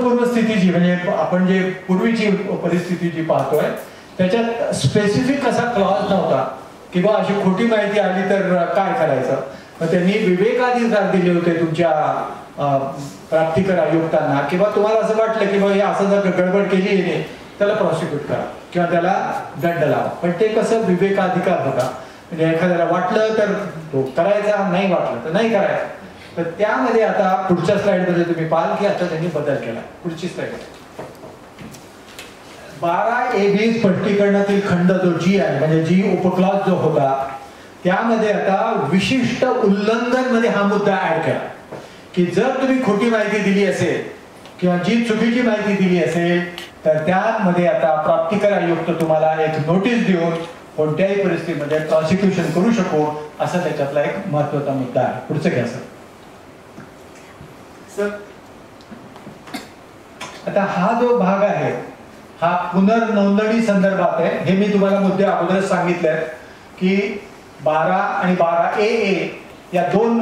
अभूतपूर्व स्थिती जी म्हणजे आपण जे पूर्वीची परिस्थिती जी पाहतोय त्याच्यात स्पेसिफिक असा क्लॉज नव्हता की बा अशी खोटी माहिती आली तर काय करायचं. मग त्यांनी विवेकाधिकार दिले होते तुमच्या प्राप्तिकर आयुक्तांना किंवा तुम्हाला असं वाटलं की बा हे असं जर गडबड केली आहे त्याला प्रॉसिक्यूट करा किंवा त्याला दंड लावा. पण ते कसं विवेकाधिकार होता म्हणजे एखाद्याला वाटलं तर तो करायचा, नाही वाटलं तर नाही करायचं. तर त्यामध्ये आता पुढच्या स्लाइडमध्ये तुम्ही पाहाल की आता त्यांनी बदल केला. पुढची स्लाइड 12A स्पष्टीकरणातील खंड जो जी आहे म्हणजे जी उपक्लॉज जो होता त्यामध्ये आता विशिष्ट उल्लंघन मध्ये हा मुद्दा ऍड केला की जर तुम्ही खोटी माहिती दिली असेल किंवा जी चुकीची माहिती दिली असेल तर त्यामध्ये आता प्राप्तिकर आयुक्त तुम्हाला एक नोटीस देऊन कोणत्याही परिस्थितीमध्ये प्रॉसिक्युशन करू शकू असा त्याच्यातला एक महत्वाचा मुद्दा आहे. पुढचं घ्या सर. आता हा जो भाग आहे हा पुनर्नोंदणी संदर्भात आहे. हे मी तुम्हाला मुद्दे अगोदरच सांगितले की 12 आणि 12AA या दोन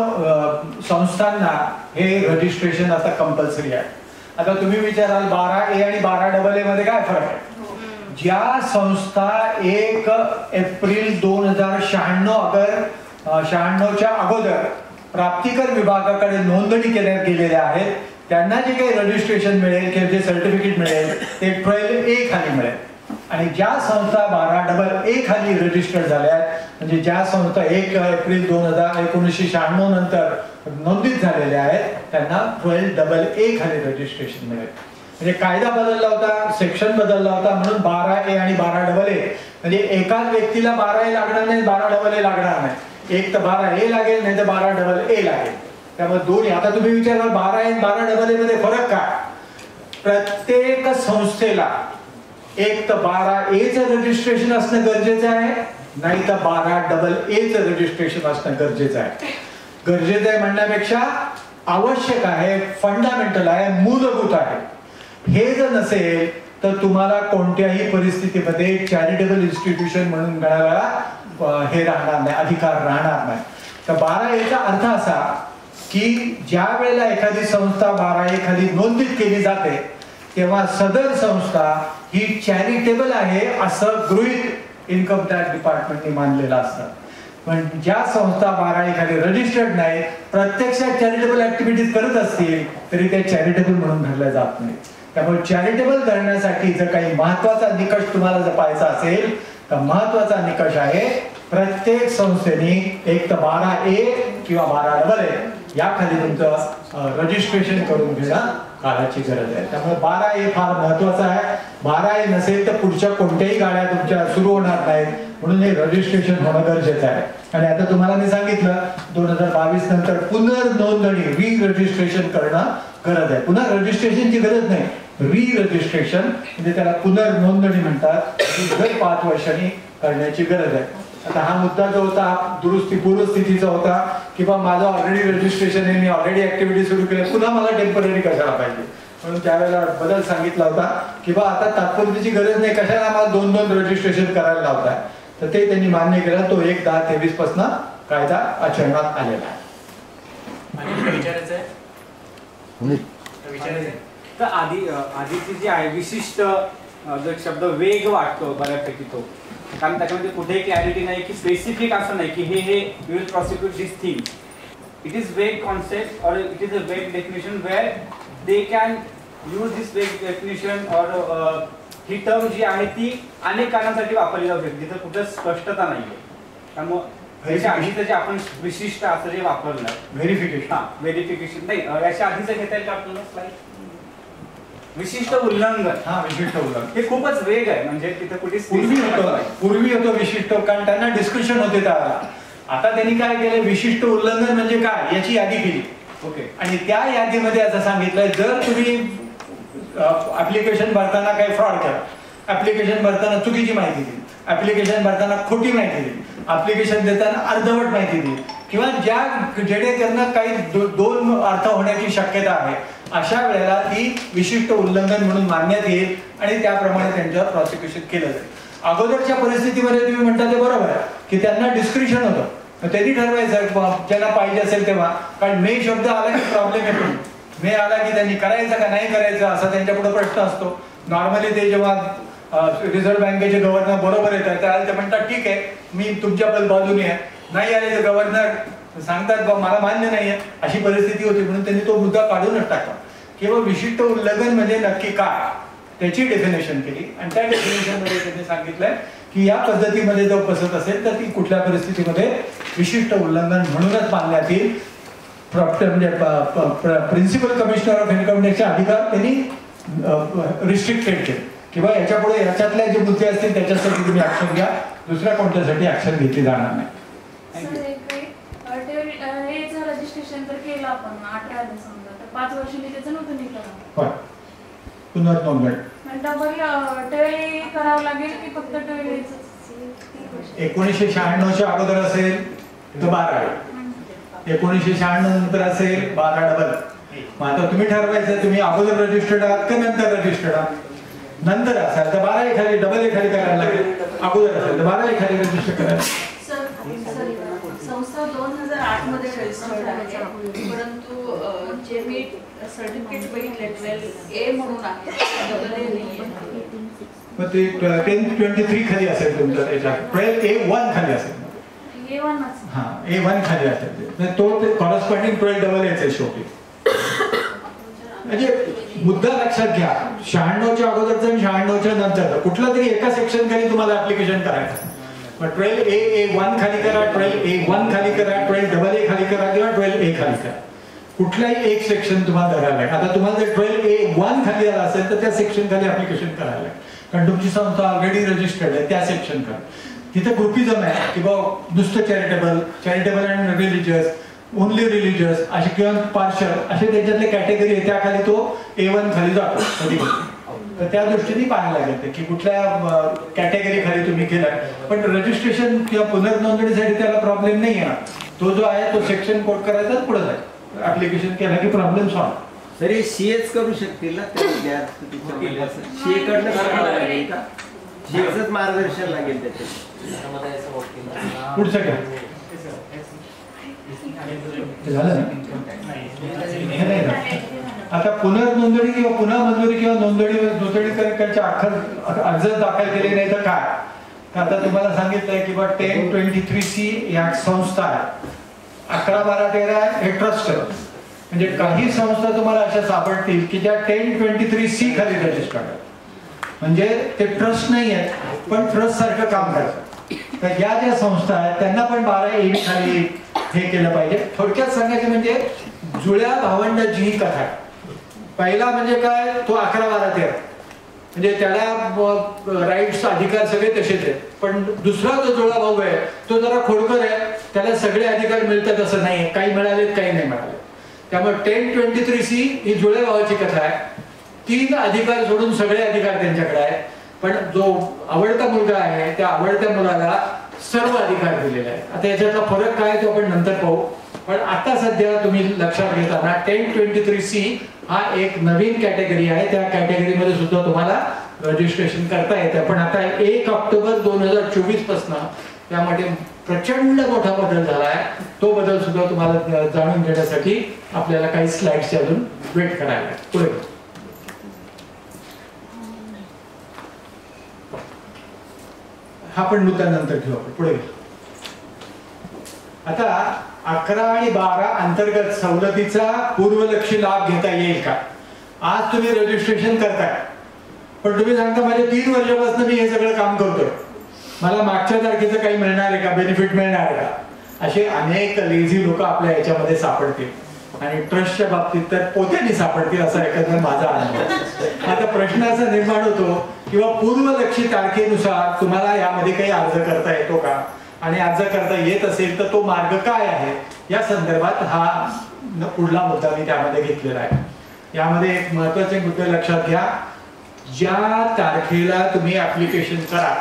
संस्थांना हे रजिस्ट्रेशन आता कंपल्सरी आहे. आता तुम्ही विचाराल 12A आणि 12AA मध्ये काय फरक आहे. ज्या संस्था 1 एप्रिल 2096 अगोदर प्राप्तिकर विभागाकडे नोंदणी करण्यात गेलेल्या आहेत त्यांना जे काही रजिस्ट्रेशन मिळेल किंवा जे सर्टिफिकेट मिळेल ते 12A खाली मिळेल. आणि ज्या संस्था 12AA खाली रजिस्टर्ड झाल्या आहेत म्हणजे ज्या संस्था 1 एप्रिल 1996 नंतर नोंदित झालेल्या आहेत त्यांना 12AA खाली रजिस्ट्रेशन मिळेल. म्हणजे कायदा बदलला होता, सेक्शन बदलला होता म्हणून 12A आणि 12AA म्हणजे एकाच व्यक्तीला 12A लागणार नाही, 12AA लागणार नाही. एक तर 12A लागेल नाही तर 12AA लागेल. त्यामुळे दोन्ही. आता तुम्ही विचारणार 12A आणि 12AA मध्ये फरक काय. प्रत्येक संस्थेला एक तर 12A रजिस्ट्रेशन असणं गरजेचं आहे नाही तर 12AA रजिस्ट्रेशन असणं गरजेचं आहे. गरजेचं आहे म्हणण्यापेक्षा आवश्यक आहे, फंडामेंटल आहे, मूलभूत आहे. हे जर नसेल तर तुम्हाला कोणत्याही परिस्थितीमध्ये चॅरिटेबल इन्स्टिट्यूशन म्हणून मिळायला हे राहणार नाही, अधिकार राहणार नाही. तर 12A अर्थ असा की ज्या वेळेला एखादी संस्था 12A खाली नोंदित केली जाते तेव्हा सदर संस्था ही चॅरिटेबल आहे असं गृहीत इन्कम टॅक्स डिपार्टमेंटने मानलेलं असतं. पण ज्या संस्था 12A खाली रजिस्टर्ड नाही प्रत्यक्षात चॅरिटेबल ऍक्टिव्हिटीज करत असतील तरी त्या चॅरिटेबल म्हणून धरल्या जात नाही. त्यामुळे चॅरिटेबल धरण्यासाठी जर काही महत्वाचा निकष तुम्हाला जर पाहायचा असेल तर महत्वाचा निकष आहे प्रत्येक संस्थेने एक तर 12A किंवा 12AA या खाली तुमचं रजिस्ट्रेशन करून घेणं काळाची गरज आहे. त्यामुळे 12A फार महत्वाचा आहे. 12A नसेल तर पुढच्या कोणत्याही गाड्या तुमच्या सुरू होणार नाहीत म्हणून हे रजिस्ट्रेशन होणं गरजेचं आहे. आणि आता तुम्हाला मी सांगितलं 2022 नंतर पुनर्नोंदणी री रजिस्ट्रेशन करणं गरज आहे. पुन्हा रजिस्ट्रेशनची गरज नाही, री रजिस्ट्रेशन म्हणजे त्याला पुनर्नोंदणी म्हणतात. दर 5 वर्षांनी करण्याची गरज आहे. आता हा मुद्दा जो होता दुरुस्ती पूर्वस्थितीचा होता किंवा माझं ऑलरेडी रजिस्ट्रेशन आहे, मी ऑलरेडी ऍक्टिव्हिटी सुरू केली, पुन्हा मला टेम्पररी कशाला पाहिजे म्हणून त्यावेळेला बदल सांगितला होता किंवा आता तात्पुरतीची गरज नाही, कशाला आम्हाला 2 रजिस्ट्रेशन करायला लावताय. तर ते त्यांनी मान्य केलं. तो 1/10/23 पासून कायदा आचरणात आलेला आहे. तर आधीची जी आहे विशिष्ट जो शब्द वेग वाटतो बऱ्यापैकी तो, कारण त्याच्यामध्ये कुठेही क्लॅरिटी नाही की स्पेसिफिक असं नाही की हे we will prosecute this thing. It is vague concept और it is a vague definition where they can use this vague definition और ही टर्म जी आहे ती अनेक कारणांसाठी वापरली जाऊ शकते जिथं कुठं स्पष्टता नाहीये. त्यामुळे याच्या आधीचं जे आपण विशिष्ट असं जे वापरलं व्हेरिफिकेशन नाही, याच्या आधीचं घेता येईल का आपल्याला स्लाइड. विशिष्ट उल्लंघन, विशिष्ट उल्लंघन हे खूपच वेग आहे. म्हणजे तिथे कुठे पूर्वी होतं विशिष्ट, कारण त्यांना डिस्कशन होते त्यावेळेला. आता त्यांनी काय केलं, विशिष्ट उल्लंघन म्हणजे काय याची यादी केली. ओके. आणि त्या यादीमध्ये असं सांगितलंय जर तुम्ही ऍप्लिकेशन भरताना काही फ्रॉड केला, ऍप्लिकेशन भरताना चुकीची माहिती दिली, ऍप्लिकेशन भरताना खोटी माहिती दिली, ऍप्लिकेशन देताना अर्धवट माहिती दिली किंवा जेणेकरून काही 2 अर्थ होण्याची शक्यता आहे, अशा वेळेला ती विशिष्ट उल्लंघन म्हणून मानण्यात येईल आणि त्याप्रमाणे त्यांच्यावर प्रॉसिक्युशन केलं जाईल. अगोदरच्या परिस्थितीमध्ये तुम्ही म्हणता ते बरोबर आहे की त्यांना डिस्क्रिप्शन होतं, त्यांनी ठरवायचं ज्यांना पाहिजे असेल तेव्हा. कारण मे शब्द आला की प्रॉब्लेम येतो. मे आला की त्यांनी करायचं का नाही करायचं असा त्यांच्या पुढे प्रश्न असतो. नॉर्मली ते जेव्हा रिझर्व्ह बँकेचे गव्हर्नर बरोबर येतात त्यावेळेला ते म्हणतात ठीक आहे मी तुमच्या बाजूने आहे, नाही आले तर गव्हर्नर सांगतात बा मला मान्य नाही आहे, अशी परिस्थिती होती. म्हणून त्यांनी तो मुद्दा काढूनच टाकला. किंवा विशिष्ट उल्लंघन म्हणजे नक्की काय त्याची डेफिनेशन केली आणि त्या डेफिनेशन मध्ये त्यांनी सांगितलंय की या पद्धतीमध्ये जर बसत असेल तर ती कुठल्या परिस्थितीमध्ये विशिष्ट उल्लंघन म्हणूनच मानण्यात येईल. म्हणजे प्रिन्सिपल कमिशनर ऑफ इन्कम टॅक्सचे अधिकार त्यांनी रिस्ट्रिक्टेड केले किंवा याच्या पुढे याच्यातले जे मुद्दे असतील त्याच्यासाठी तुम्ही ऍक्शन घ्या, दुसऱ्या कोणत्यासाठी ऍक्शन घेतली जाणार नाही. रजिस्ट्रेशन तर केलं आपण 18 समजा तर 5 वर्षांनी त्याचं नव्हतं निघालं. होय, पुनर्नोंदणी डबल टवेल करावं लागेल की फक्त टवेल 1996च्या अगोदर असेल तर 12, 1996 नंतर असेल 12 डबल. मग आता तुम्ही ठरवायचं तुम्ही अगोदर रजिस्टर्ड आहात का नंतर रजिस्टर्ड आहात. नंतर असेल तर 12 एखादी डबल एखादी करायला लागेल, अगोदर असेल तर 12 एखादी रजिस्टर करायला. संस्था 2008 मध्ये रजिस्टर आहे, परंतु जे मी सर्टिफिकेट बघितले 12A म्हणून आहे. मग ते 1023 खाली असेल तुमचं, त्याच्यात 12A1 खाली असेल. हा A1 खाली असेल तो कॉरस्पॉन्डिंग 12AA आहे शेवटी. म्हणजे मुद्दा लक्षात घ्या, 96च्या अगोदरचं आणि 96च्या नंतर कुठला तरी एका सेक्शन खाली तुम्हाला ऍप्लिकेशन करायचं. मग 12A1 खाली करा, 12A1 खाली करा, 12AA खाली करा किंवा 12A खाली करा. कुठलाही एक सेक्शन तुम्हाला धरायला लागेल. आता तुम्हाला जर 12A1 खाली आला असेल तर त्या सेक्शन खाली ऍप्लिकेशन करायला लागेल, कारण तुमची संस्था ऑलरेडी रजिस्टर्ड आहे त्या सेक्शन खाली. तिथे ग्रुपिझम आहे की बाबा नुसतं charitable and religious, only religious असे किंवा पार्शल असे त्याच्यातले कॅटेगरी आहे, त्याखाली तो A1 खाली जातो कधी. तर त्या दृष्टीने पाहायला लागेल की कुठल्या कॅटेगरी खाली तुम्ही केलाय. पण रजिस्ट्रेशन किंवा पुनर्नोंदणीसाठी त्याला प्रॉब्लेम नाही आहे. तो जो आहे तो सेक्शन कोड करायचा पुढे जाईल, ऍप्लिकेशन केला की प्रॉब्लेम सॉल्व्ह. तरी सीएच करू शकतील ना सीए कडनं करावं लागेल का, सीएचच मार्गदर्शन लागेल त्याच्यात. पुढचं काय झालं ना. आता पुनर्नोंदणी किंवा पुन्हा मंजुरी किंवा नोंदणीकरणाच्या अर्ज दाखल केले नाही तर काय. आता तुम्हाला सांगितलंय की बा 1023C या संस्था आहे, 11, 12, 13 हे ट्रस्ट आहे. म्हणजे काही संस्था तुम्हाला अशा सापडतील की ज्या 1023C खाली रजिस्टर्ड आहेत, म्हणजे ते ट्रस्ट नाही आहेत पण ट्रस्ट सारखं काम करतात. तर या ज्या संस्था आहेत त्यांना पण 12A खाली हे केलं पाहिजे. थोडक्यात सांगायचं म्हणजे जुळ्या भावंडाची ही कथा आहे. पहिला म्हणजे काय, तो 11, 12, 13 म्हणजे त्याला राईट्स अधिकार सगळे तसेच आहेत. पण दुसरा जो जुळा भाऊ आहे तो जरा खोडकर आहे, त्याला सगळे अधिकार मिळतात असं नाही, काही मिळालेत काही नाही मिळाले. त्यामुळे 1023C ही जुळ्या भावाची कथा आहे. 3 अधिकार सोडून सगळे अधिकार त्यांच्याकडे आहेत. पण जो आवडता मुलगा आहे त्या आवडत्या मुलाला सर्व अधिकार दिलेले आहेत. आता याच्यातला फरक काय तो आपण नंतर पाहू. पण आता सध्या तुम्ही लक्षात घेताना 1023C हा एक नवीन कॅटेगरी आहे. त्या कॅटेगरीमध्ये सुद्धा तुम्हाला रजिस्ट्रेशन करता येतं. पण आता 1 ऑक्टोबर 2024 पासून त्यामध्ये प्रचंड मोठा बदल झाला आहे. तो बदल सुद्धा तुम्हाला जाणून घेण्यासाठी आपल्याला काही स्लाइड्स अजून वेट करायला पुढे. हा पण मुद्दा नंतर घेऊ आपण पुढे. आता 11 आणि 12 अंतर्गत सवलतीचा पूर्वलक्षी लाभ घेता येईल का. आज तुम्ही रजिस्ट्रेशन करताय पण तुम्ही सांगता माझ्या 3 वर्षापासून मी हे सगळं काम करतोय, मला मागच्या तारखेचं काही मिळणार आहे का, बेनिफिट मिळणार आहे का. असे अनेक लेझी लोक आपल्या याच्यामध्ये सापडतील आणि ट्रस्टच्या बाबतीत तर पोत्याने सापडतील असा एकंदर माझा अनुभव. आता प्रश्न असा निर्माण होतो किंवा पूर्वलक्षी तारखेनुसार तुम्हाला यामध्ये काही अर्ज करता येतो का, आणि अर्ज करता येत असेल तर तो मार्ग काय आहे या संदर्भात हा पुढला मुद्दा मी त्यामध्ये घेतलेला आहे. यामध्ये एक महत्त्वाचे मुद्दे लक्षात घ्या. ज्या तारखेला तुम्ही ऍप्लिकेशन करा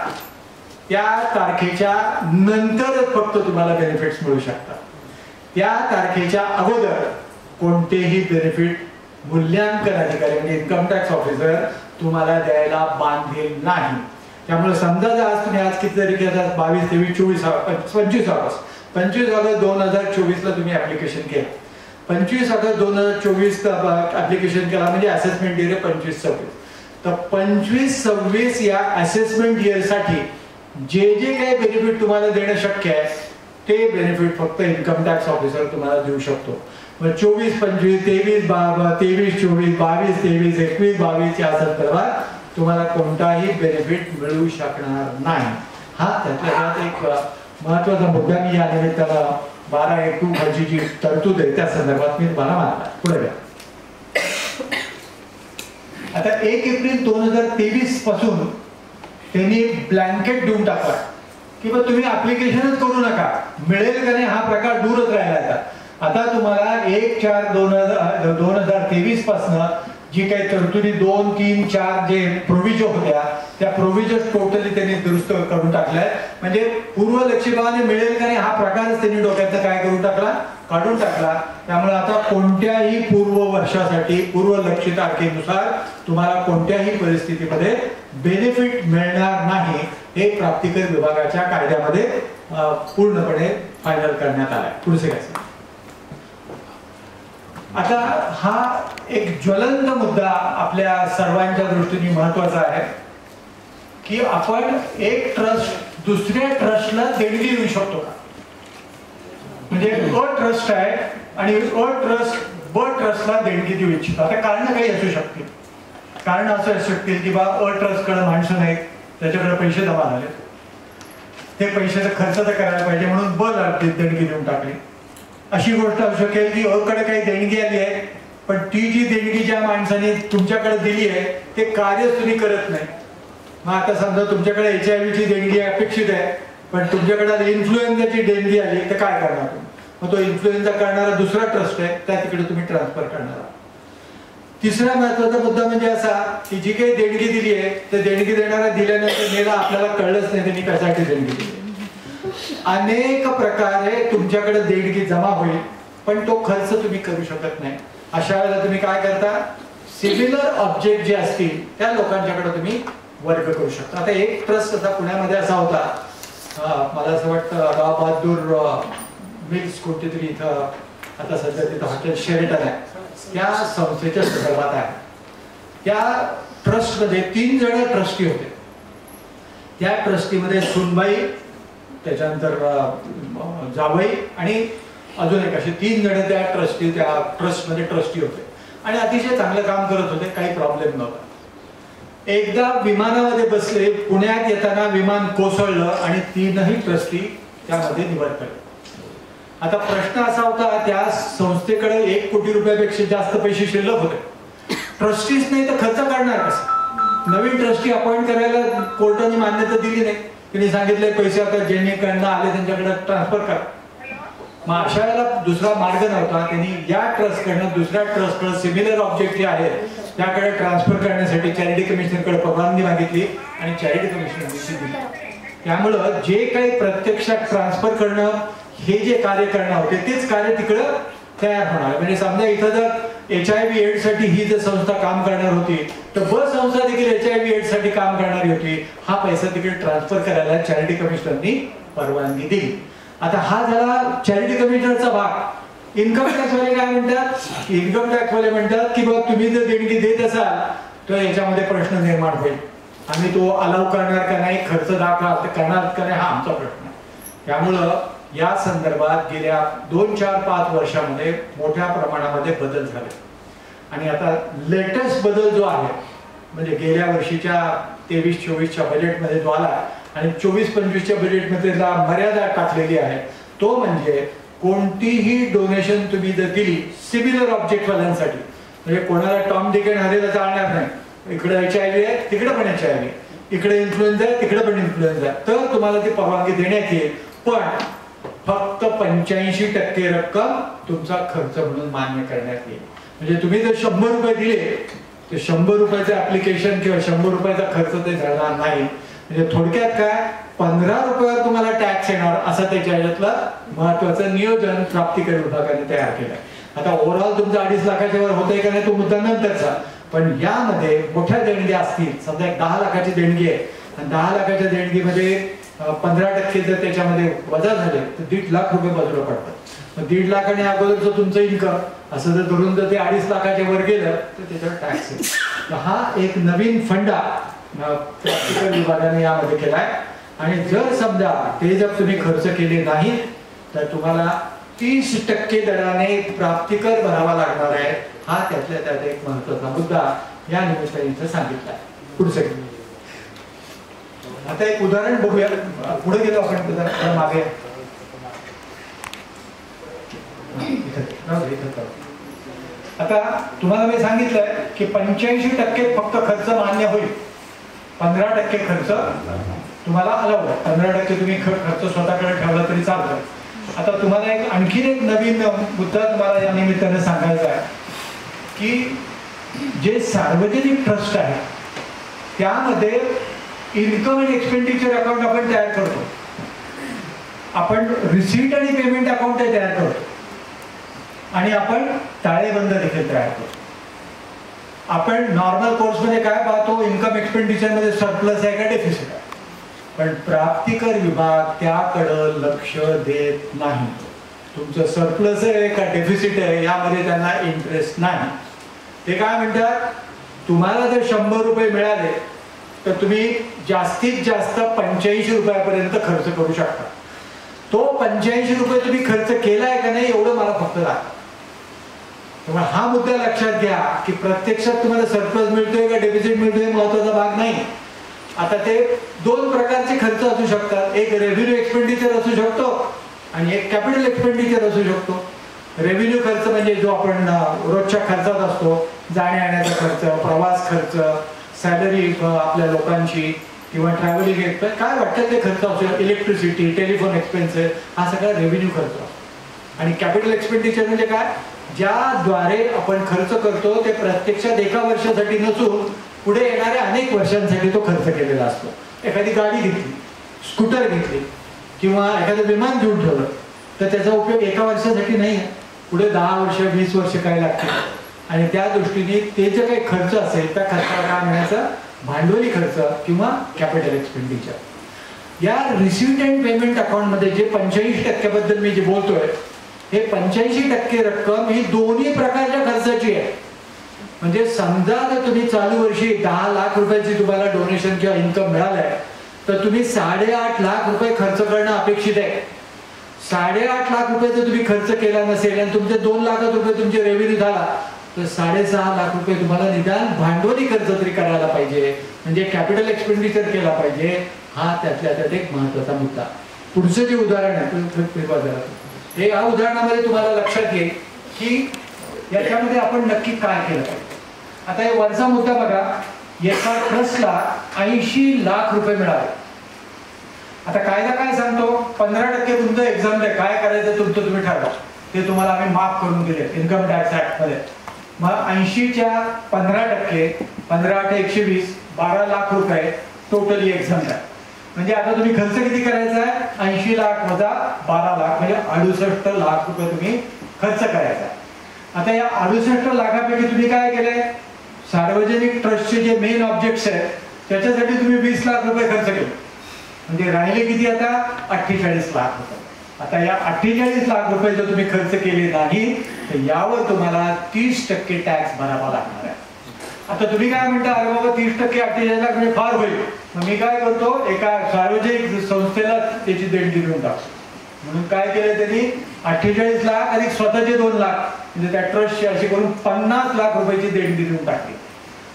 त्या तारखेच्या नंतरच फक्त तुम्हाला बेनिफिट्स मिळू शकतात. त्या तारखेच्या अगोदर कोणतेही बेनिफिट मूल्यांकन अधिकारी म्हणजे इन्कम टॅक्स ऑफिसर तुम्हाला द्यायला बांधील नाही. त्यामुळे समजा जर आज तुम्ही आज किती तारीख आहे, 22, 23, 24, 25 ऑगस्ट 2024 ला तुम्ही ऍप्लिकेशन केलं 25/8/2024 ऍप्लिकेशन केला म्हणजे असेसमेंट इयर 25-26. तर 25-26 या असेसमेंट इयरसाठी जे जे काही बेनिफिट तुम्हाला देणं शक्य आहे ते बेनिफिट फक्त इन्कम टॅक्स ऑफिसर तुम्हाला देऊ शकतो. मग 24-25, 23-24, 22-23, 21-22 या संदर्भात तुम्हाला कोणताही बेनिफिट मिळू शकणार नाही. हा त्यातल्या त्यात एक महत्वाचा मुद्दा मी या निमित्तानं 12(1)(2) खालची जी तरतूद आहे त्या संदर्भात मी तुम्हाला मांडला. पुढे घ्या. आता 1 एप्रिल 2023 पासून त्यांनी ब्लँकेट देऊन टाकला की बा तुम्ही ऍप्लिकेशनच करू नका, मिळेल का नाही हा प्रकार दूरच राहिला. आता तुम्हाला 1/4/2023 पासून जी काही तरतुदी 2, 3, 4 जे प्रोव्हिजन होत्या त्या प्रोव्हिजन टोटली त्यांनी दुरुस्त करून टाकलाय. म्हणजे पूर्वलक्षिताने मिळेल का नाही हा प्रकारच त्यांनी डोक्यात काय करून टाकला, काढून टाकला. त्यामुळे आता कोणत्याही पूर्व वर्षासाठी पूर्वलक्षित तारखेनुसार तुम्हाला कोणत्याही परिस्थितीमध्ये बेनिफिट मिळणार नाही हे प्राप्तिकर विभागाच्या कायद्यामध्ये पूर्णपणे फायनल करण्यात आलाय. पुढचे काय? आता हा एक ज्वलंत मुद्दा आपल्या सर्वांच्या दृष्टीने महत्वाचा आहे की आपण एक ट्रस्ट दुसऱ्या ट्रस्टला देणगी देऊ शकतो का. म्हणजे अ ट्रस्ट आहे आणि अ ट्रस्ट ब ट्रस्टला देणगी देऊ इच्छितो. आता कारण काही असू शकतील. कारण असं असू शकतील की बा अ ट्रस्टकडे माणसं नाहीत, त्याच्याकडे पैसे जमा झाले, ते पैशाचा खर्च तर करायला पाहिजे म्हणून ब ला देणगी देऊन टाकली. अशी गोष्ट असू शकेल की अ कडे काही देणगी आली आहे पण ती जी देणगी ज्या माणसाने तुमच्याकडे दिली आहे ते कार्यच तुम्ही करत नाही. मग आता समजा तुमच्याकडे HIV ची देणगी अपेक्षित आहे पण तुमच्याकडे इन्फ्लुएन्झाची देणगी आली तर काय करणार तुम्ही. मग तो इन्फ्लुएन्झा करणारा दुसरा ट्रस्ट आहे त्या तिकडे तुम्ही ट्रान्सफर करणार. तिसरा महत्वाचा मुद्दा म्हणजे असा की जी काही देणगी दिली आहे ते देणगी देणारा दिल्यानंतर नेला आपल्याला कळलंच नाही त्यांनी कशासाठी देणगी दिली. अनेक प्रकारे तुमच्याकडे देणगी जमा होईल पण तो खर्च तुम्ही करू शकत नाही. अशा वेळेला तुम्ही काय करता, सिमिलर ऑब्जेक्ट जे असतील त्या लोकांच्याकडे तुम्ही वर्ग करू शकता. आता एक ट्रस्ट असा पुण्यामध्ये असा होता, मला असं वाटतं राव बहादूर मिल्स कोणती तरी इथं आता सध्या तिथं हॉटेल शेरेटन आहे त्या संस्थेच्या संदर्भात आहे. त्या ट्रस्टमध्ये 3 जण ट्रस्टी होते. त्या ट्रस्टीमध्ये सुनबाई, त्याच्यानंतर जावई आणि अजून एक असे 3 जण त्या ट्रस्टमध्ये ट्रस्टी होते आणि अतिशय चांगलं काम करत होते, काही प्रॉब्लेम नव्हता. एकदा विमानामध्ये बसले, पुण्यात येताना विमान कोसळलं आणि 3ही ट्रस्टी त्यामध्ये निवड केले. आता प्रश्न असा होता त्या संस्थेकडे 1 कोटी रुपयापेक्षा जास्त पैसे शिल्लक होते. ट्रस्टीच नाही तर खर्च करणार कसं. नवीन ट्रस्टी अपॉइंट करायला कोर्टाने मान्यता दिली नाही. त्यांनी सांगितले पैसे आता ज्यांनीकडनं आले त्यांच्याकडे ट्रान्सफर करा. मग अशा वेळेला दुसरा मार्ग नव्हता. त्यांनी या ट्रस्टकडनं दुसऱ्या ट्रस्टकडे सिमिलर ऑब्जेक्ट जे आहेत त्याकडे ट्रान्सफर करण्यासाठी चॅरिटी कमिशनरकडे परवानगी मागितली आणि चॅरिटी कमिशनरने दिली. त्यामुळं जे काही प्रत्यक्षात ट्रान्सफर करणं हे जे कार्य करणं होते तेच कार्य तिकडं तयार होणार. म्हणजे समजा इथं जर HIV AIDS साठी ही जर संस्था काम करणार होती तर ब संस्था देखील HIV AIDS साठी काम करणारी होती. हा पैसा तिकडे ट्रान्सफर करायला चॅरिटी कमिशनरनी परवानगी दिली. आता हा झाला चॅरिटी कमिशनरचा भाग. इन्कम टॅक्स वाले काय म्हणतात, इन्कम टॅक्स वाले म्हणतात की बाबा तुम्ही जर देणगी देत असाल तर याच्यामध्ये प्रश्न निर्माण होईल, आम्ही तो अलाव करणार का नाही, खर्च दाखवा करणार का नाही हा आमचा प्रश्न आहे. त्यामुळं या संदर्भात गेल्या 2, 4, 5 वर्षामध्ये मोठ्या प्रमाणामध्ये बदल झाले. आणि आता लेटेस्ट बदल जो आहे म्हणजे गेल्या वर्षीच्या 23-24च्या बजेटमध्ये जो आला आणि 24-25च्या बजेटमध्ये मर्यादा टाकलेली आहे तो म्हणजे कोणतीही डोनेशन तुम्ही जर दिली सिमिलर ऑब्जेक्ट वाल्यांसाठी, म्हणजे कोणाला टॉम डिक अँड हॅरीला चालणार नाही, इकडे HIV आहे तिकडे पण HIV, इकडे इन्फ्लुएन्झा आहे तिकडे पण इन्फ्लुएन्झा आहे, तर तुम्हाला ती परवानगी देण्यात येईल. पण फक्त 85% रक्कम तुमचा खर्च म्हणून मान्य करण्यात येईल. म्हणजे तुम्ही जर 100 रुपये दिले तर 100 रुपयाचं ऍप्लिकेशन किंवा 100 रुपयाचा खर्च ते झाला नाही. म्हणजे थोडक्यात काय 15 रुपयावर तुम्हाला टॅक्स येणार असं त्याच्या याच्यातलं महत्वाचं नियोजन प्राप्तिकर विभागाने तयार केलंय. आता ओव्हरऑल तुमचं 2.5 लाखाच्या वर होतंय का नाही तो मुद्दा नंतरचा, पण यामध्ये मोठ्या देणग्या असतील, समजा 10 लाखाची देणगी आहे आणि 10 लाखाच्या देणगीमध्ये 15% जर त्याच्यामध्ये वजा झाले तर 1.5 लाख रुपये बाजूला पडतात. मग 1.5 लाखाने अगोदरचं तुमचं इन्कम असं जर धरून जर ते 2.5 लाखाच्या वर गेलं तर त्याच्यावर टॅक्स आहे. तर हा एक नवीन फंडा प्रॅक्टिकल विभागाने यामध्ये केलाय. आणि जर समजा ते जर तुम्ही खर्च केले नाही तर तुम्हाला 30% दराने प्राप्तिकर भरावा लागणार आहे. हा त्यातल्या त्यात एक महत्वाचा मुद्दा या निमित्ताने इथं सांगितला आहे. पुढचं आता एक उदाहरण बघूया. पुढे गेलो आपण उदाहरण मागे. आता तुम्हाला मी सांगितलंय की 85% फक्त खर्च मान्य होईल. 15% खर्च तुम्हाला अलाउड आहे. 15% तुम्ही खर्च स्वतःकडे ठेवला तरी चालतं. आता तुम्हाला एक आणखीन एक नवीन मुद्दा तुम्हाला या निमित्ताने सांगायचा आहे की जे सार्वजनिक ट्रस्ट आहे त्यामध्ये इन्कम अँड एक्सपेंडिचर अकाउंट आपण तयार करतो. आपण रिसीट आणि पेमेंट अकाउंट तयार करतो आणि आपण ताळेबंद देखील तयार करतो. आपण नॉर्मल कोर्समध्ये काय पाहतो, इन्कम एक्सपेंडिचर मध्ये सरप्लस आहे का डेफिसिट आहे. पण प्राप्तिकर विभाग त्याकडं लक्ष देत नाही. तुमचं सरप्लस आहे का डेफिसिट आहे यामध्ये त्यांना इंटरेस्ट नाही. ते काय म्हणतात, तुम्हाला जर 100 रुपये मिळाले तर तुम्ही जास्तीत जास्त 85 रुपयापर्यंत खर्च करू शकता. तो 85 रुपये तुम्ही खर्च केलाय का नाही एवढं मला फक्त लागतं. त्यामुळे हा मुद्दा लक्षात घ्या की प्रत्यक्षात तुम्हाला सरप्लस मिळतोय का डेफिसिट मिळतोय महत्वाचा भाग नाही. आता ते 2 प्रकारचे खर्च असू शकतात. एक रेव्हेन्यू एक्सपेंडिचर असू शकतो आणि एक कॅपिटल एक्सपेंडिचर असू शकतो. रेव्हेन्यू खर्च म्हणजे जो आपण रोजच्या खर्चात असतो, जाण्या येण्याचा खर्च, प्रवास खर्च, सॅलरी आपल्या लोकांची किंवा ट्रॅव्हलिंग एक्सपेन्स काय वाटतं ते खर्च असू शकतो. इलेक्ट्रिसिटी, टेलिफोन एक्सपेन्सेस हा सगळा रेव्हेन्यू खर्च असतो. आणि कॅपिटल एक्सपेंडिचर म्हणजे काय, ज्याद्वारे आपण खर्च करतो ते प्रत्यक्षात एका वर्षासाठी नसून पुढे येणाऱ्या अनेक वर्षांसाठी तो खर्च केलेला असतो. एखादी गाडी घेतली, स्कूटर घेतली किंवा एखादं विमान घेऊन ठेवलं तर त्याचा उपयोग एका वर्षासाठी नाही, पुढे 10 वर्ष 20 वर्ष काय लागतील. आणि त्या दृष्टीने ते जे काही खर्च असेल त्या खर्चाला काय म्हणायचं, भांडवली खर्च किंवा कॅपिटल एक्सपेंडिचर. या रिसीट अँड पेमेंट अकाउंटमध्ये जे 85% बद्दल मी जे बोलतोय हे 85% रक्कम ही दोन्ही प्रकारच्या खर्चाची आहे. म्हणजे समजा जर तुम्ही चालू वर्षी 10 लाख रुपयाची तुम्हाला डोनेशन किंवा इन्कम मिळालंय तर तुम्ही 8.5 लाख रुपये खर्च करणं अपेक्षित आहे. 8.5 लाख रुपये जर तुम्ही खर्च केला नसेल आणि तुमचे 2 लाख रुपये तुमचे रेव्हेन्यू झाला तर 6.5 लाख रुपये तुम्हाला निदान भांडवली खर्च तरी करायला पाहिजे, म्हणजे कॅपिटल एक्सपेंडिचर केला पाहिजे. हा त्यातल्या त्यात एक महत्वाचा मुद्दा. पुढचं जे उदाहरण आहे हे या उदाहरणामध्ये तुम्हाला लक्षात येईल की याच्यामध्ये आपण नक्की काय केलं पाहिजे. आता हे वरचा मुद्दा बघा, एका ट्रस्टला 80 लाख रुपये मिळाले. आता कायदा काय सांगतो, 15% तुमचं एक्झाम आहे, काय करायचं तुमचं तुम्ही ठरवा. ते तुम्हाला आम्ही माफ करून दिले इन्कम टॅक्स ऍक्ट मध्ये. मग 80च्या 15%, 15 × 120, 12 लाख रुपये टोटली एक्झाम आहे. म्हणजे आता तुम्ही खर्च किती करायचा आहे, 80 लाख वजा 12 लाख म्हणजे 68 लाख रुपये तुम्ही खर्च करायचा. आता या 68 लाखापैकी तुम्ही काय केलंय, सार्वजनिक ट्रस्टचे जे मेन ऑब्जेक्ट्स आहेत त्याच्यासाठी तुम्ही 20 लाख रुपये खर्च केले. म्हणजे राहिले किती आता, 48 लाख रुपये. आता या 48 लाख रुपये जर तुम्ही खर्च केले नाही तर यावर तुम्हाला 30% टॅक्स भरावा लागणार आहे. आता तुम्ही काय म्हणता, अरे बाबा 30% 48 लाख म्हणजे फार होईल. मग मी काय करतो, एका सार्वजनिक संस्थेला त्याची देणगी देऊन टाकतो. म्हणून काय केलं त्यांनी, 48 लाख आणि स्वतःचे 2 लाख म्हणजे त्या ट्रस्टची अशी करून 50 लाख रुपयाची देणगी देऊन टाकली.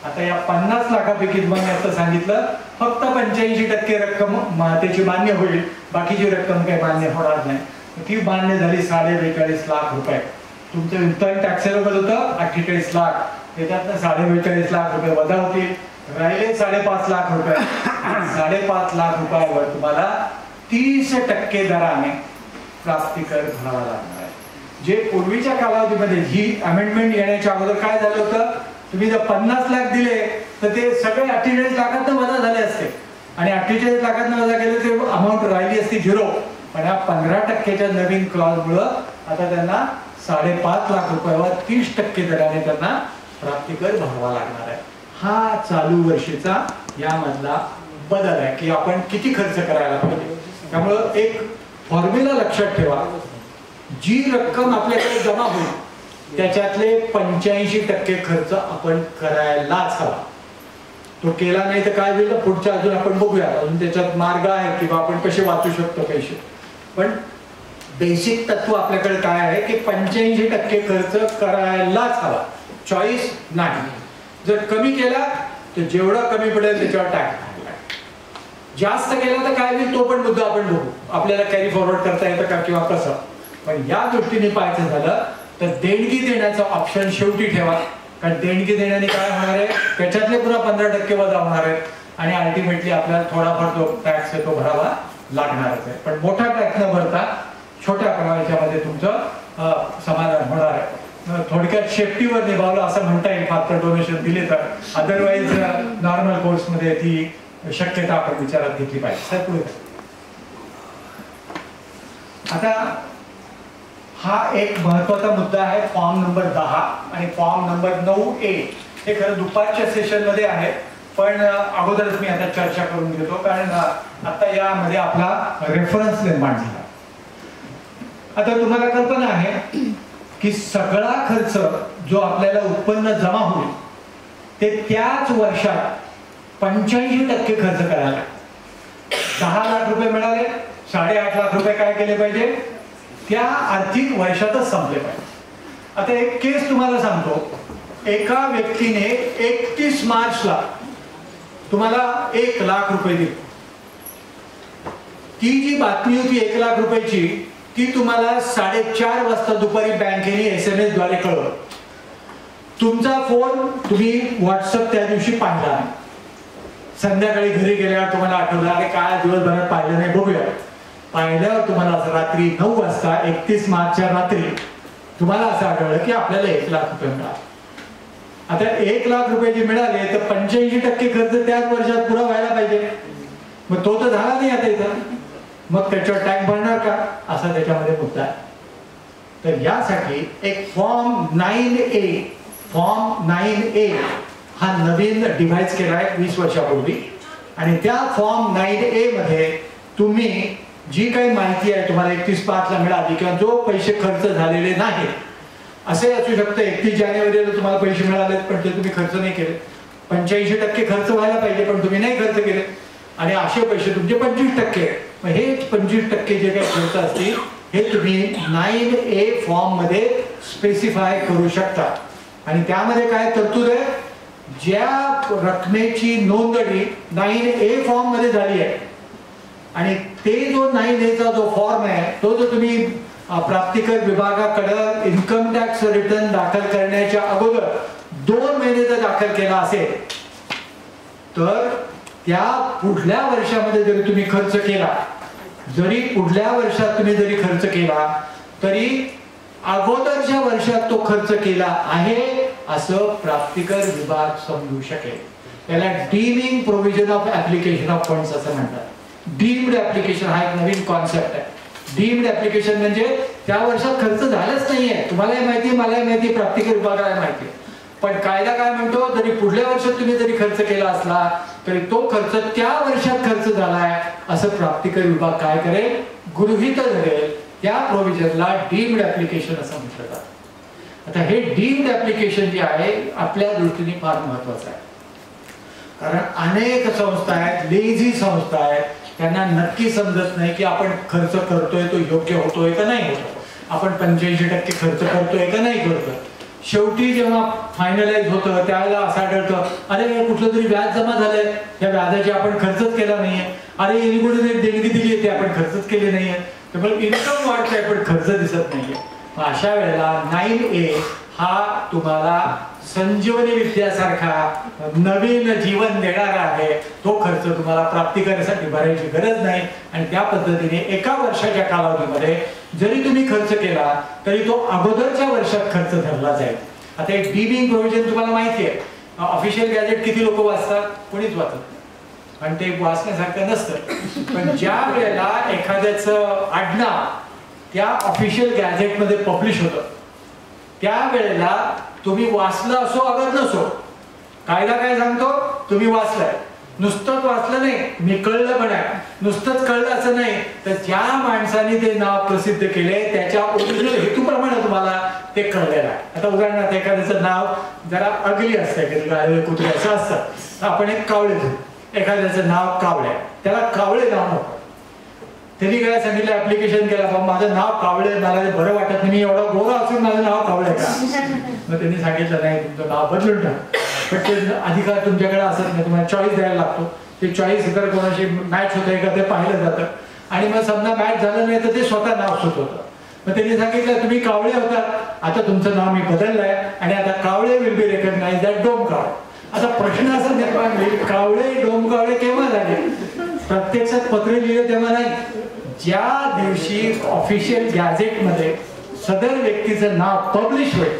आता या 50 लाखापैकी तुम्हाला आता सांगितलं फक्त 85% रक्कम त्याची मान्य होईल, बाकीची रक्कम काही मान्य होणार नाही. ती मान्य झाली 42.5 लाख रुपये. तुमचं इन्कम टॅक्सेबल होतं 48 लाख, त्याच्यातनं 42.5 लाख रुपये वजा होतील, राहिले 5.5 लाख रुपये. 5.5 लाख रुपयावर तुम्हाला 30% दराने प्राप्तिकर भरावा लागणार आहे. जे पूर्वीच्या कालावधीमध्ये ही अमेंडमेंट येण्याच्या अगोदर काय झालं होतं, तुम्ही जर 50 लाख दिले तर ते सगळे 48 लाखातनं वजा झाले असते आणि 48 लाखातनं वजा केले ते अमाऊंट राहिली असती 0. पण या 15%च्या नवीन क्लॉज मुळे आता त्यांना 5.5 लाख रुपयावर 30% दराने त्यांना प्राप्तिकर भरावा लागणार आहे. हा चालू वर्षीचा यामधला बदल आहे की आपण किती खर्च करायला पाहिजे. त्यामुळं एक फॉर्म्युला लक्षात ठेवा, जी रक्कम आपल्याकडे जमा होईल त्याच्यातले 85% खर्च आपण करायलाच हवा. तो केला नाही तर काय होईल पुढच्या अजून आपण बघूया, अजून त्याच्यात मार्ग आहे किंवा आपण कसे वाचू शकतो पैसे. पण बेसिक तत्व आपल्याकडे काय आहे की 85% खर्च करायलाच हवा, चॉईस नाही. जर कमी केला तर जेवढा कमी पडेल त्याच्यावर टॅक्स, जास्त केला तर काय होईल तो पण मुद्दा आपण बघू, आपल्याला कॅरी फॉरवर्ड करता येतं का किंवा कसं. पण या दृष्टीने पाहायचं झालं तर देणगी देण्याचा ऑप्शन शेवटी ठेवा, कारण देणगी देण्याने काय होणार आहे त्याच्यातले पुन्हा 15% वजा होणार आहेत आणि अल्टिमेटली आपल्याला थोडाफार जो टॅक्स आहे तो भरावा लागणारच आहे. पण मोठा टॅक्स न भरता छोट्या प्रमाणामध्ये तुमचं समाधान होणार आहे. थोडक्यात शेफ्टीवर निभावलं असं म्हणता येईल फार तर डोनेशन दिले तर, अदरवाईज नॉर्मल कोर्समध्ये ती शक्यता आपण विचारात घेतली पाहिजे. सर पुढे आता हा एक महत्वाचा मुद्दा आहे फॉर्म नंबर 10 आणि फॉर्म नंबर 9A. हे खरं दुपारच्या सेशन मध्ये आहे पण अगोदरच मी आता चर्चा करून घेतो कारण आता यामध्ये आपला रेफरन्स निर्माण झाला. आता तुम्हाला कल्पना आहे की सगळा खर्च जो आपल्याला उत्पन्न जमा होईल ते त्याच वर्षात 85% खर्च करायला. 10 लाख रुपये मिळाले, 8.5 लाख रुपये काय केले पाहिजे त्या आर्थिक वर्षातच संपले पाहिजे. आता एक केस तुम्हाला सांगतो, एका व्यक्तीने 31 मार्चला तुम्हाला 1 लाख रुपये दिले. ती जी बातमी होती 1 लाख रुपयाची ती तुम्हाला 4:30 वाजता दुपारी बँकेने SMS द्वारे कळवलं. तुमचा फोन तुम्ही व्हॉट्सअप त्या दिवशी पाहिला नाही. संध्याकाळी घरी गेल्यावर तुम्हाला आठवलं अरे काय दिवसभरात पाहिलं नाही बघूया. पाहिल्यावर तुम्हाला रात्री 9 वाजता 31 मार्चच्या रात्री तुम्हाला असं आढळलं की आपल्याला 1 लाख रुपये मिळाले. आता 1 लाख रुपये जे मिळाले तर 85% खर्च त्याच वर्षात पुरा व्हायला पाहिजे. मग तो तर झाला नाही आता इथं, मग त्याच्यावर टॅक्स भरणार का असा त्याच्यामध्ये मुद्दा आहे. तर यासाठी एक फॉर्म 9A हा नवीन डिव्हाइस केला आहे 20 वर्षापूर्वी आणि त्या फॉर्म 9A मध्ये तुम्ही जी काही माहिती आहे तुम्हाला 31/5 मिळाली किंवा जो पैसे खर्च झालेले नाहीत असे असू शकतं 31 जानेवारीला तुम्हाला पैसे मिळालेत पण ते तुम्ही खर्च नाही केले. 85% खर्च व्हायला पाहिजे पण तुम्ही नाही खर्च केले आणि असे पैसे तुमचे 25%. मग हे 25% जे काही खर्च असतील हे तुम्ही 9A फॉर्म मध्ये स्पेसिफाय करू शकता. आणि त्यामध्ये काय तरतूद आहे, ज्या रकमेची नोंदणी 9A फॉर्म मध्ये झाली आहे आणि ते जो 9A जो फॉर्म आहे तो जो तुम्ही प्राप्तिकर विभागाकडे इन्कम टॅक्स रिटर्न दाखल करण्याच्या अगोदर 2 महिने जर दाखल केला असेल तर त्या पुढल्या वर्षामध्ये जरी तुम्ही खर्च केला, जरी पुढल्या वर्षात तुम्ही जरी खर्च केला तरी अगोदरच्या वर्षात तो खर्च केला आहे असं प्राप्तिकर विभाग समजू शकेल. त्याला dimming provision of application of funds असं म्हणतात. डीम्ड ऍप्लिकेशन हा एक नवीन कॉन्सेप्ट आहे. डीम्ड ऍप्लिकेशन म्हणजे त्या वर्षात खर्च झालाच नाहीये, तुम्हालाही माहिती मलाही माहिती प्राप्तिकर विभागाला माहिती, पण कायदा काय म्हणतो जरी पुढल्या वर्षात तुम्ही जरी खर्च केला असला तरी तो खर्च त्या वर्षात खर्च झालाय असं प्राप्तिकर विभाग काय करेल गृहीत धरेल. त्या प्रोव्हिजनला डीम्ड ऍप्लिकेशन असं म्हटलं जातं. आता हे डीम्ड ऍप्लिकेशन जे आहे आपल्या दृष्टीने फार महत्वाचं आहे कारण अनेक संस्था आहेत, लेझी संस्था आहेत, त्यांना नक्की समजत नाही की आपण खर्च करतोय तो योग्य होतोय का नाही होतो, आपण 85% खर्च करतोय का नाही करतोय. शेवटी जेव्हा फायनलाइज होतं त्यावेळेला असं आढळतं अरे कुठलं तरी व्याज जमा झालंय, त्या व्याजाची आपण खर्चच केला नाहीये, अरे यांनी कुठे देणगी दिली ते आपण खर्चच केले नाहीये, त्यामुळे इन्कम वाढतंय पण खर्च दिसत नाहीये. अशा वेळेला 9A हा तुम्हाला संजीवनी विद्यासारखा नवीन जीवन देणारा आहे. तो खर्च तुम्हाला प्राप्तिकरासाठी भरायची गरज नाही आणि त्या पद्धतीने एका वर्षाच्या कालावधीमध्ये जरी तुम्ही खर्च केला तरी तो अगोदरच्या वर्षात खर्च धरला जाईल. आता एक डीमिंग प्रोव्हिजन तुम्हाला माहिती आहे, ऑफिशियल गॅजेट किती लोक वाचतात, कोणीच वाचत नाही आणि ते वाचण्यासारखं नसतं. पण ज्या वेळेला एखाद्याचं आडनाव त्या ऑफिशियल गॅजेट मध्ये पब्लिश होतं त्यावेळेला तुम्ही वाचलं असो अगर नसो, कायदा काय सांगतो तुम्ही वाचलाय नुसतंच वाचलं नाही, मी कळलं पण आहे, नुसतंच कळलं असं नाही, तर ज्या माणसाने ते नाव प्रसिद्ध केले त्याच्या ओरिजिनल हेतूप्रमाणे तुम्हाला ते कळलेलं आहे. आता उदाहरणार्थ एखाद्याचं नाव जरा अगली असतं, कधी गाय कुत्रे असं असतं, तर आपण एक कावळे घेऊ, एखाद्याचं नाव कावळे, त्याला कावळे नाव नको. त्यांनी काय सांगितलं, ऍप्लिकेशन केला, बाबा माझं नाव कावळे, मला ते बरं वाटत नाही, मी एवढा गोरा असून माझं नाव कावळे का? मग त्यांनी सांगितलं नाही, तुमचं नाव बदलून टाक. पण ते अधिकार तुमच्याकडे असत नाही, तुम्हाला चॉईस द्यायला लागतो. ते चॉईस इतर कोणाशी मॅच होते का ते पाहिलं जातं, आणि मग समजा मॅच झालं नाही तर ते स्वतः नाव सुचवतं. मग त्यांनी सांगितलं तुम्ही कावळे होतात, आता तुमचं नाव मी बदललंय आणि आता कावळे will be recognise that Domkawale. आता प्रश्न असा निर्माण होईल, कावळे डोमकावळे केव्हा झाले? प्रत्यक्षात पत्र लिहिलं तेव्हा नाही, ज्या दिवशी ऑफिशियल गॅझेटमध्ये सदर व्यक्तीचं नाव पब्लिश होईल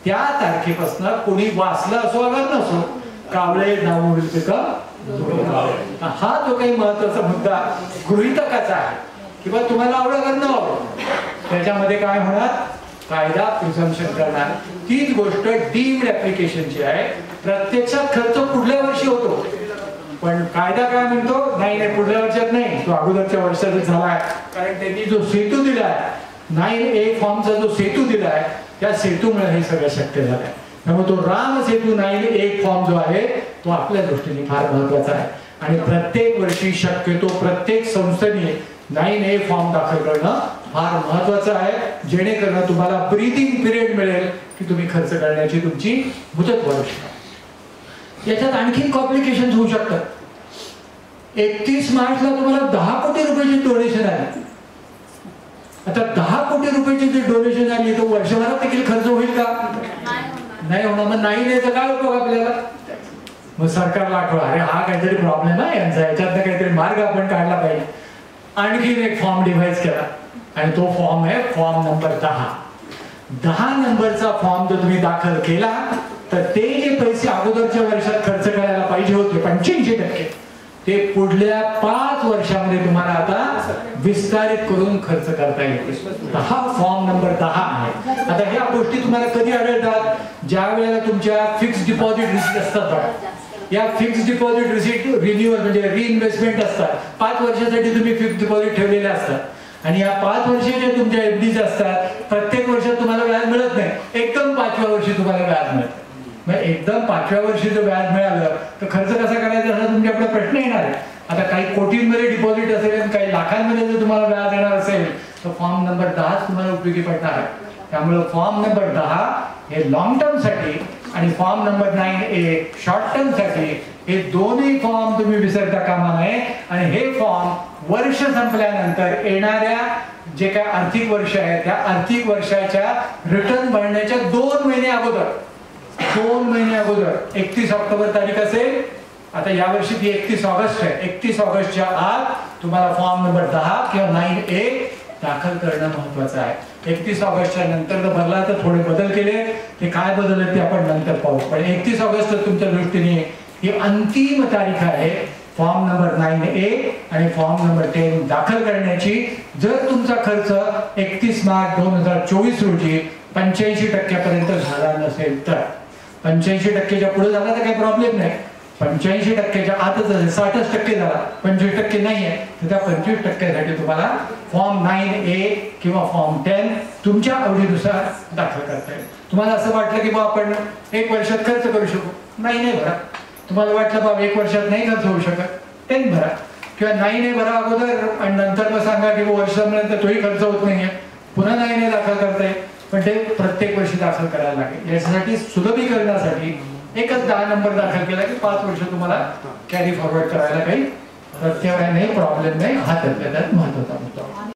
त्या तारखेपासून कोणी वाचलं असो अगर नसो, कावळे नाव होईल का? हा जो काही महत्वाचा मुद्दा गृहीतकाचा आहे, किंवा तुम्हाला आवडलं का न आवडलं, त्याच्यामध्ये काय होणार, कायदा प्रिझम्पशन करणार. तीच गोष्ट डीम्ड ऍप्लिकेशनची आहे. प्रत्यक्षात खर्च पुढल्या वर्षी होतो, पण कायदा काय म्हणतो, नाही पुढल्या वर्षात नाही, तो अगोदरच्या वर्षातच झालाय. कारण त्यांनी जो सेतू दिलाय, 9A फॉर्मचा जो सेतू दिलाय, त्या सेतूमुळे हे सगळं शक्य झालंय. त्यामुळे तो राम सेतू 9A फॉर्म जो आहे तो आपल्या दृष्टीने फार महत्वाचा आहे. आणि प्रत्येक वर्षी शक्यतो प्रत्येक संस्थेने 9A फॉर्म दाखल करणं फार महत्वाचं आहे, जेणेकरून तुम्हाला ब्रीथिंग पिरियड मिळेल की तुम्ही खर्च करण्याची तुमची मुदत वाढू शकता. याच्यात आणखी कॉम्प्लिकेशन होऊ शकतात. 31 मार्चला तुम्हाला 10 कोटी रुपयाची डोनेशन आली. आता 10 कोटी रुपयाची जी डोनेशन आली तर वर्षभरात देखील खर्च होईल का? नाही होणार. मग नाही तर काय उपयोग आपल्याला? मग सरकारला आठवा, अरे हा काहीतरी प्रॉब्लेम आहे यांचा, याच्यातनं काहीतरी मार्ग आपण काढला पाहिजे. आणखी एक फॉर्म डिव्हाइस केला आणि तो फॉर्म आहे फॉर्म नंबर 10. 10 नंबरचा फॉर्म जर तुम्ही दाखल केला तर ते जे पैसे अगोदरच्या वर्षात खर्च करायला पाहिजे होते 85%, ते पुढल्या 5 वर्षामध्ये तुम्हाला आता विस्तारित करून खर्च करता येईल. हा फॉर्म नंबर 10 आहे. आता ह्या गोष्टी तुम्हाला कधी आढळतात? ज्या वेळेला तुमच्या फिक्स डिपॉझिट रिसीट असतात. या फिक्स डिपॉझिट रिसीट रिन्युअल म्हणजे रिइन्व्हेस्टमेंट असतात. 5 वर्षासाठी तुम्ही फिक्स डिपॉझिट ठेवलेले असतात आणि या 5 वर्षाच्या तुमच्या एफडीज असतात. प्रत्येक वर्षात तुम्हाला व्याज मिळत नाही, एकदम 5व्या वर्षी तुम्हाला व्याज मिळतं. मग एकदम 5व्या वर्षी जर व्याज मिळालं तर खर्च कसा करायचा असा तुमच्याकडे प्रश्न येणार आहे. आता काही कोटींमध्ये डिपॉझिट असेल आणि काही लाखांमध्ये जर तुम्हाला व्याज येणार असेल तर फॉर्म नंबर 10 तुम्हाला उपयोगी पडणार आहे. त्यामुळे फॉर्म नंबर 10 हे लॉंग टर्म साठी आणि form number 9A short term साठी, हे दोन्ही फॉर्म तुम्ही विसरता कामा नये. आणि हे फॉर्म वर्ष संपल्यानंतर येणाऱ्या जे काय आर्थिक वर्ष आहे त्या आर्थिक वर्षाच्या रिटर्न भरण्याच्या 2 महिने अगोदर 31 ऑक्टोबर तारीख असेल. आता यावर्षी ती 31 ऑगस्ट आहे. 31 ऑगस्टच्या आत तुम्हाला फॉर्म नंबर 10 किंवा 9A दाखल करणं महत्वाचं आहे. 31 ऑगस्टच्या नंतर जर भरला तर थोडे बदल केले, ते काय बदल आहेत ते आपण नंतर पाहू. पण 31 ऑगस्ट तुमच्या दृष्टीने ही अंतिम तारीख आहे फॉर्म नंबर 9A आणि फॉर्म नंबर 10 दाखल करण्याची. जर तुमचा खर्च 31 मार्च 2024 रोजी 85% पर्यंत झाला नसेल तर, 85%च्या पुढे झाला तर काही प्रॉब्लेम नाही. 85%च्या आतच असेल, 60% झाला, 25% नाही आहे, तर त्या 25% तुम्हाला फॉर्म 9A किंवा फॉर्म 10 तुमच्या आवडीनुसार दाखल करता येईल. तुम्हाला असं वाटलं की बा आपण 1 वर्षात खर्च करू शकू, नाही भरा. तुम्हाला वाटलं बाबा 1 वर्षात नाही खर्च होऊ शकत, 10 भरा किंवा 9A भरा अगोदर आणि नंतर मग सांगा की वर्षापर्यंत तोही खर्च होत नाहीये, पुन्हा 9A दाखल करता येईल. पण ते प्रत्येक वर्षी दाखल करायला लागेल. यासाठी सुलभीकरणासाठी एकच 10 नंबर दाखल केला की 5 वर्ष तुम्हाला कॅरी फॉरवर्ड करायला काही प्रत्यय नाही, प्रॉब्लेम नाही. हा त्यातल्या त्यात महत्वाचा मुद्दा.